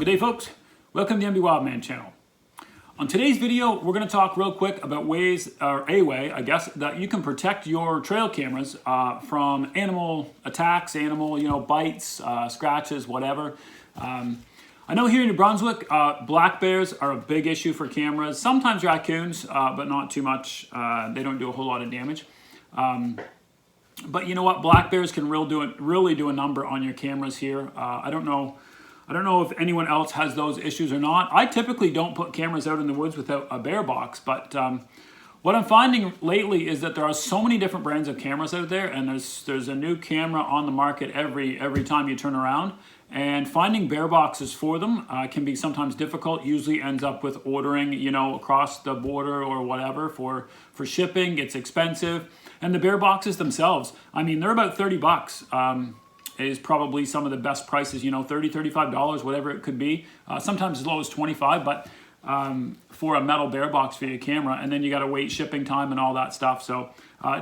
Good day, folks. Welcome to the MB Wildman channel. On today's video, we're going to talk real quick about ways, or a way, I guess, that you can protect your trail cameras from animal attacks, bites, scratches, whatever. I know here in New Brunswick, black bears are a big issue for cameras. Sometimes raccoons, but not too much. They don't do a whole lot of damage. But you know what? Black bears can really do a number on your cameras here. I don't know if anyone else has those issues or not. I typically don't put cameras out in the woods without a bear box, but what I'm finding lately is that there are so many different brands of cameras out there, and there's a new camera on the market every time you turn around. And finding bear boxes for them can be sometimes difficult. Usually ends up with ordering, across the border or whatever for shipping. It's expensive. And the bear boxes themselves, I mean, they're about 30 bucks. Is probably some of the best prices, $30, $35, whatever it could be. Sometimes as low as 25, but for a metal bear box for your camera, and then you got to wait shipping time and all that stuff. So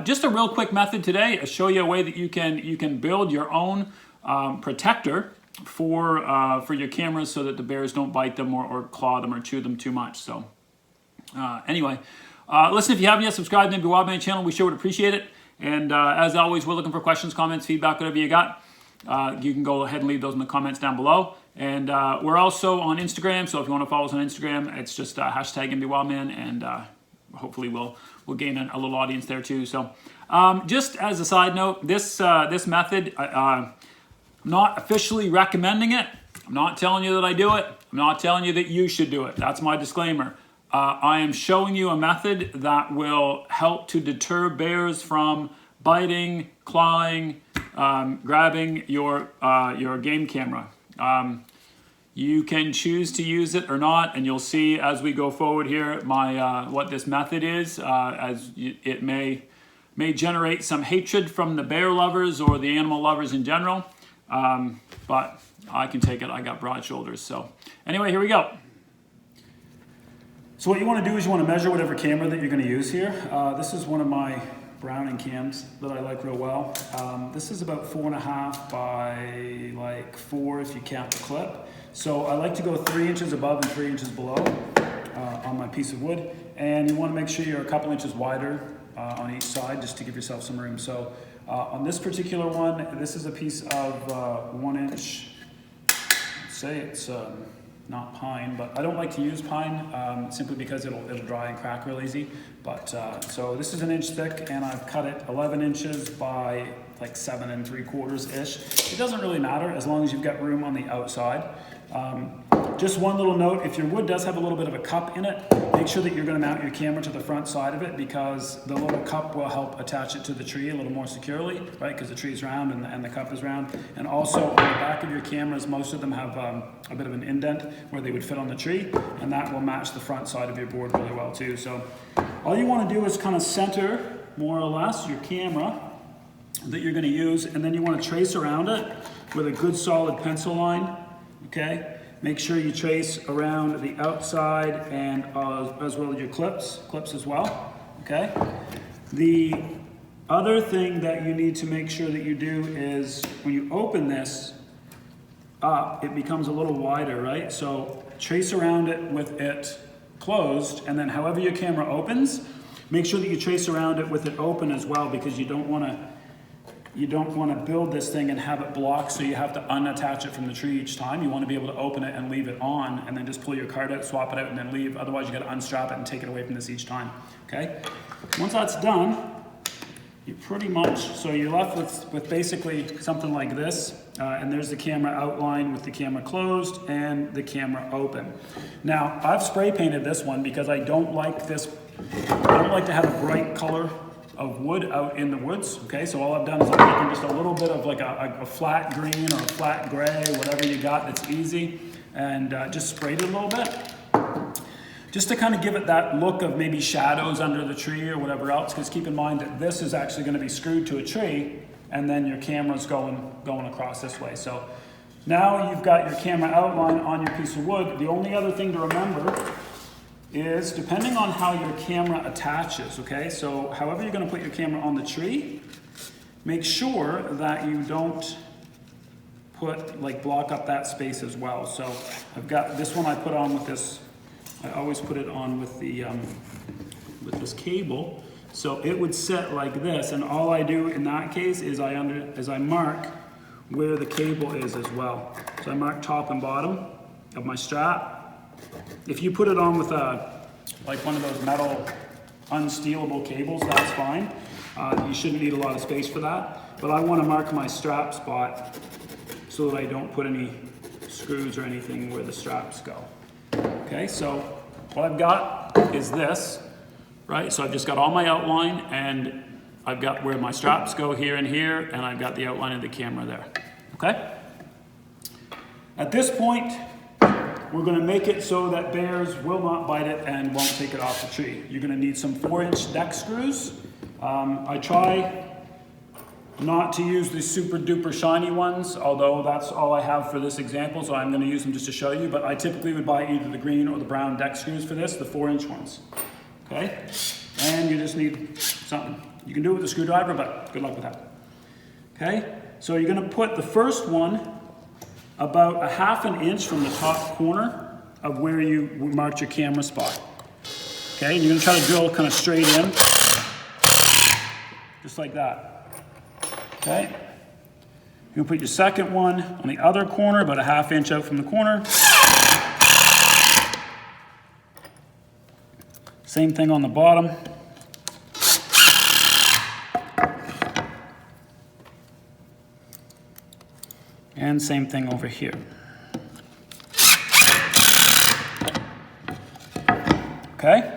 just a real quick method today to show you a way that you can build your own protector for your cameras so that the bears don't bite them or claw them or chew them too much. So anyway, listen, if you haven't yet subscribed to the MB Wildman channel, we sure would appreciate it. And as always, we're looking for questions, comments, feedback, whatever you got. You can go ahead and leave those in the comments down below. And we're also on Instagram, so if you want to follow us on Instagram, it's just hashtag MBWildman, and hopefully we'll gain a little audience there too. So just as a side note, this method, I'm not officially recommending it. I'm not telling you that I do it. I'm not telling you that you should do it. That's my disclaimer. I am showing you a method that will help to deter bears from biting, clawing, grabbing your game camera. You can choose to use it or not, and you'll see as we go forward here what this method is, as it may generate some hatred from the bear lovers or the animal lovers in general, but I can take it. I got broad shoulders. So anyway, here we go. So what you want to do is you want to measure whatever camera that you're going to use here. This is one of my Browning cams that I like real well. This is about 4.5 by like 4 if you count the clip. So I like to go 3 inches above and 3 inches below on my piece of wood. And you want to make sure you're a couple inches wider on each side just to give yourself some room. So on this particular one, this is a piece of 1 inch, let's say it's not pine, but I don't like to use pine simply because it'll dry and crack real easy. But so this is 1 inch thick, and I've cut it 11 inches by like 7 3/4 ish. It doesn't really matter as long as you've got room on the outside. Just one little note, if your wood does have a little bit of a cup in it, make sure that you're going to mount your camera to the front side of it, because the little cup will help attach it to the tree a little more securely, right? Because the tree is round and the cup is round. And also on the back of your cameras, most of them have a bit of an indent where they would fit on the tree, and that will match the front side of your board really well too. So all you want to do is kind of center, more or less, your camera that you're going to use, and then you want to trace around it with a good solid pencil line, okay? Make sure you trace around the outside and as well as your clips as well, okay? The other thing that you need to make sure that you do is when you open this up, it becomes a little wider, right? So trace around it with it closed, and then however your camera opens, make sure that you trace around it with it open as well, because you don't want to build this thing and have it blocked, so you have to unattach it from the tree each time. You want to be able to open it and leave it on, and then just pull your card out, swap it out, and then leave. Otherwise, you got to unstrap it and take it away from this each time, okay? Once that's done, you pretty much, so you're left with basically something like this, and there's the camera outline with the camera closed and the camera open. Now, I've spray painted this one because I don't like to have a bright color of wood out in the woods, okay? So all I've done is I've taken just a little bit of like a flat green or a flat gray, whatever you got that's easy, and just sprayed it a little bit, just to kind of give it that look of maybe shadows under the tree or whatever else, because keep in mind that this is actually going to be screwed to a tree, and then your camera's going across this way. So now you've got your camera outline on your piece of wood. The only other thing to remember is depending on how your camera attaches, okay? So however you're going to put your camera on the tree, make sure that you don't block up that space as well. So I've got this one I put on with this, I always put it on with the, with this cable. So it would sit like this, and all I do in that case is I mark where the cable is as well. So I mark top and bottom of my strap. If you put it on with like one of those metal unstealable cables, that's fine. You shouldn't need a lot of space for that. But I want to mark my strap spot so that I don't put any screws or anything where the straps go. Okay, so what I've got is this, right? So I've just got all my outline, and I've got where my straps go here and here, and I've got the outline of the camera there, okay? At this point, we're gonna make it so that bears will not bite it and won't take it off the tree. You're gonna need some 4-inch deck screws. I try not to use the super duper shiny ones, although that's all I have for this example, so I'm gonna use them just to show you, but I typically would buy either the green or the brown deck screws for this, the 4-inch ones. Okay, and you just need something. You can do it with a screwdriver, but good luck with that. Okay, so you're gonna put the first one about 1/2 inch from the top corner of where you marked your camera spot. Okay, and you're gonna try to drill kind of straight in, just like that. Okay, you're gonna put your second one on the other corner, about 1/2 inch out from the corner. Same thing on the bottom. And same thing over here. Okay?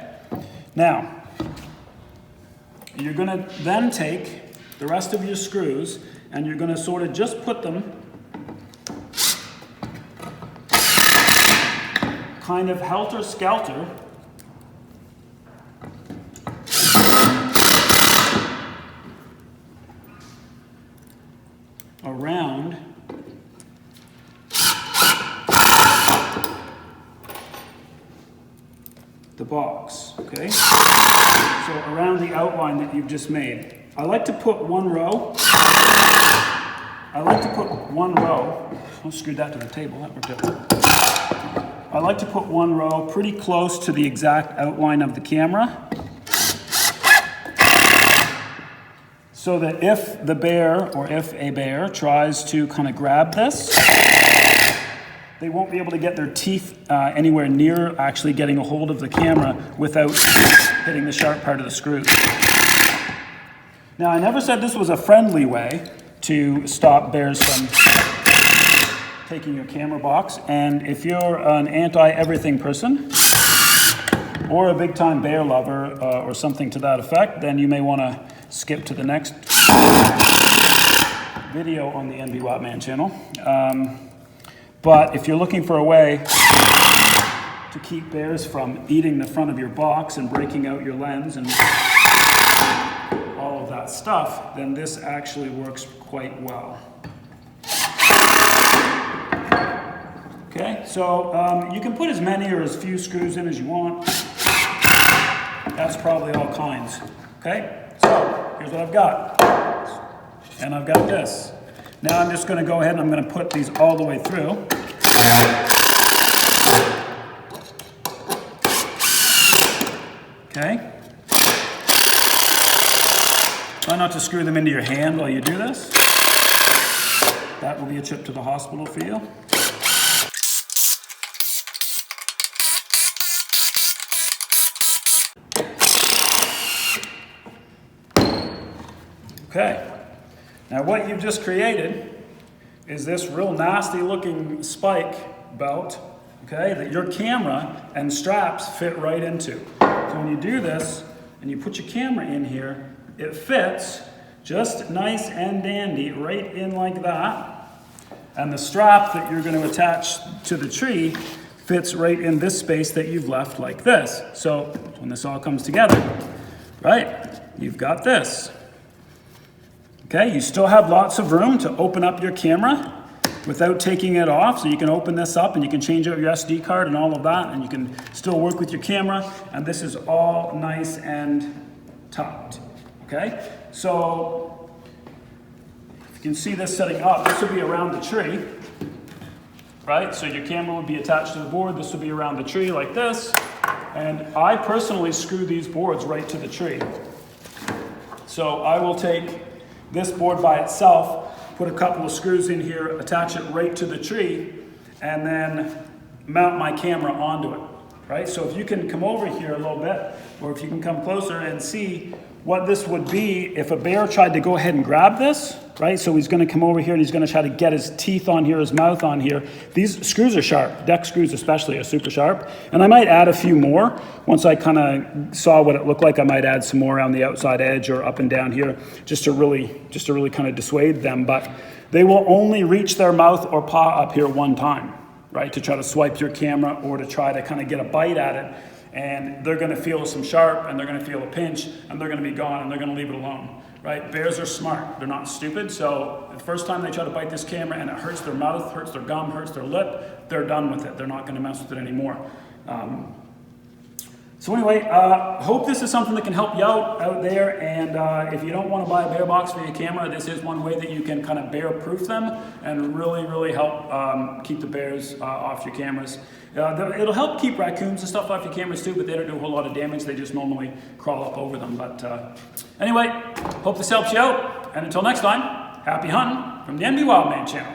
Now, you're gonna then take the rest of your screws and you're gonna sort of just put them kind of helter-skelter around the box, okay? So around the outline that you've just made. I like to put one row. I screwed that to the table, that worked out. I like to put one row pretty close to the exact outline of the camera, so that if the bear, or if a bear, tries to kind of grab this, they won't be able to get their teeth anywhere near actually getting a hold of the camera without hitting the sharp part of the screw. Now, I never said this was a friendly way to stop bears from taking your camera box, and if you're an anti-everything person, or a big-time bear lover, or something to that effect, then you may want to skip to the next video on the NB Wattman channel. But if you're looking for a way to keep bears from eating the front of your box and breaking out your lens and all of that stuff, then this actually works quite well. Okay, so you can put as many or as few screws in as you want. That's probably all kinds. Okay, so here's what I've got. And I've got this. Now I'm just going to go ahead and I'm going to put these all the way through. Okay. Try not to screw them into your hand while you do this. That will be a trip to the hospital for you. Okay. Now what you've just created is this real nasty looking spike belt, okay, that your camera and straps fit right into. So when you do this and you put your camera in here, it fits just nice and dandy right in like that. And the strap that you're going to attach to the tree fits right in this space that you've left like this. So when this all comes together, right, you've got this. Okay, you still have lots of room to open up your camera without taking it off. So you can open this up and you can change out your SD card and all of that, and you can still work with your camera. And this is all nice and tucked. Okay, so if you can see this setting up, this will be around the tree. right? So your camera would be attached to the board. This would be around the tree like this. And I personally screw these boards right to the tree. So I will take this board by itself, put a couple of screws in here, attach it right to the tree, and then mount my camera onto it, right? So if you can come over here a little bit, or if you can come closer and see what this would be if a bear tried to go ahead and grab this, right? So he's gonna come over here and he's gonna try to get his teeth on here, his mouth on here. These screws are sharp, deck screws especially are super sharp. And I might add a few more. Once I kind of saw what it looked like, I might add some more around the outside edge or up and down here, just to really kind of dissuade them. But they will only reach their mouth or paw up here one time, right? To try to swipe your camera or to try to kind of get a bite at it. And they're gonna feel some sharp, and they're gonna feel a pinch, and they're gonna be gone, and they're gonna leave it alone, right? Bears are smart, they're not stupid, so the first time they try to bite this camera and it hurts their mouth, hurts their gum, hurts their lip, they're done with it. They're not gonna mess with it anymore. So anyway, hope this is something that can help you out there, and if you don't want to buy a bear box for your camera, this is one way that you can kind of bear proof them and really help keep the bears off your cameras. It'll help keep raccoons and stuff off your cameras too, but they don't do a whole lot of damage. They just normally crawl up over them. But anyway, hope this helps you out, and until next time, happy hunting from the NB Wildman channel.